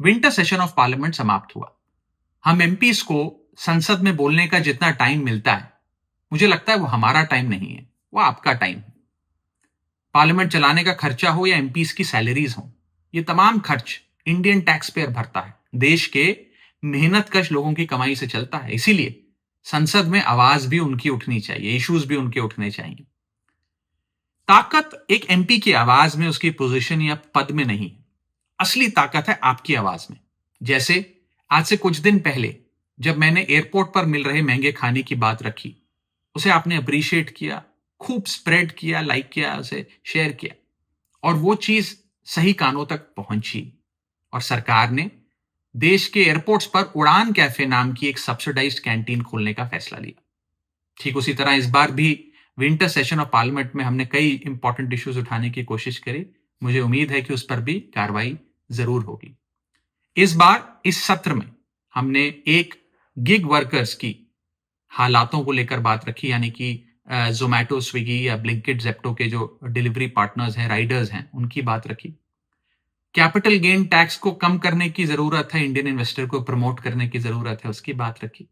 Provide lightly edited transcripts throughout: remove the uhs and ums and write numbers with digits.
Winter session of parliament समाप्त हुआ। हम एमपीज को संसद में बोलने का जितना टाइम मिलता है, मुझे लगता है वो हमारा टाइम नहीं है, वो आपका टाइम है। पार्लियामेंट चलाने का खर्चा हो या एमपीज की सैलरीज हो, ये तमाम खर्च इंडियन टैक्स पेयर भरता है। देश के मेहनतकश लोगों की कमाई से चलता है। इसीलिए संसद में आवाज भी उनकी उठनी चाहिए, इश्यूज भी उनके उठने चाहिए। ताकत एक एमपी की आवाज में, उसकी पोजीशन या पद में नहीं, असली ताकत है आपकी आवाज में। जैसे आज से कुछ दिन पहले जब मैंने एयरपोर्ट पर मिल रहे महंगे खाने की बात रखी, उसे आपने अप्रिशिएट किया, खूब स्प्रेड किया, लाइक किया, उसे शेयर किया, और वो चीज सही कानों तक पहुंची और सरकार ने देश के एयरपोर्ट्स पर उड़ान कैफे नाम की एक सब्सिडाइज्ड कैंटीन खोलने का फैसला लिया। ठीक उसी तरह इस बार भी विंटर सेशन ऑफ पार्लियामेंट में हमने कई इंपॉर्टेंट इश्यूज उठाने की कोशिश करी। मुझे उम्मीद है कि उस पर भी कार्रवाई जरूर होगी। इस बार इस सत्र में हमने एक गिग वर्कर्स की हालातों को लेकर बात रखी, यानी कि जोमैटो, स्विगी या ब्लिंकिट, जेप्टो के जो डिलीवरी पार्टनर्स हैं, राइडर्स हैं, उनकी बात रखी। कैपिटल गेन टैक्स को कम करने की जरूरत है, इंडियन इन्वेस्टर को प्रमोट करने की जरूरत है, उसकी बात रखी।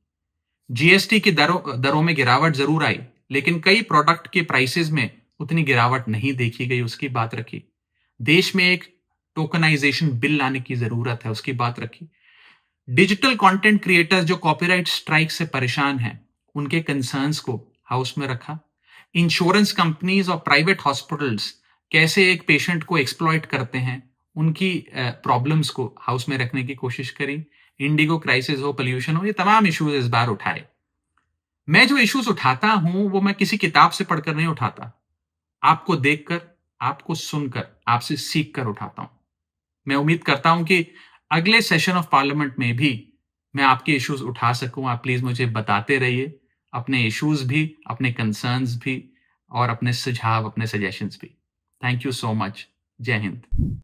जीएसटी की दरों में गिरावट जरूर आई, लेकिन कई प्रोडक्ट के प्राइसेस में उतनी गिरावट नहीं देखी गई, उसकी बात रखी। देश में एक टोकनाइजेशन बिल लाने की जरूरत है, उसकी बात रखी। डिजिटल कंटेंट क्रिएटर्स जो कॉपीराइट स्ट्राइक से परेशान हैं, उनके कंसर्न्स को हाउस में रखा। इंश्योरेंस कंपनीज और प्राइवेट हॉस्पिटल्स कैसे एक पेशेंट को एक्सप्लॉइट करते हैं, उनकी प्रॉब्लम्स को हाउस में रखने की कोशिश करी। इंडिगो क्राइसिस हो, पोल्यूशन हो, ये तमाम इश्यूज इस बार उठाए। मैं जो इश्यूज उठाता हूं वो मैं किसी किताब से पढ़कर नहीं उठाता, आपको देखकर, आपको सुनकर, आपसे सीख कर उठाता हूं। मैं उम्मीद करता हूं कि अगले सेशन ऑफ पार्लियामेंट में भी मैं आपके इश्यूज उठा सकूं। आप प्लीज मुझे बताते रहिए, अपने इश्यूज भी, अपने कंसर्न्स भी, और अपने सुझाव, अपने सजेशंस भी। Thank you so much. जय हिंद।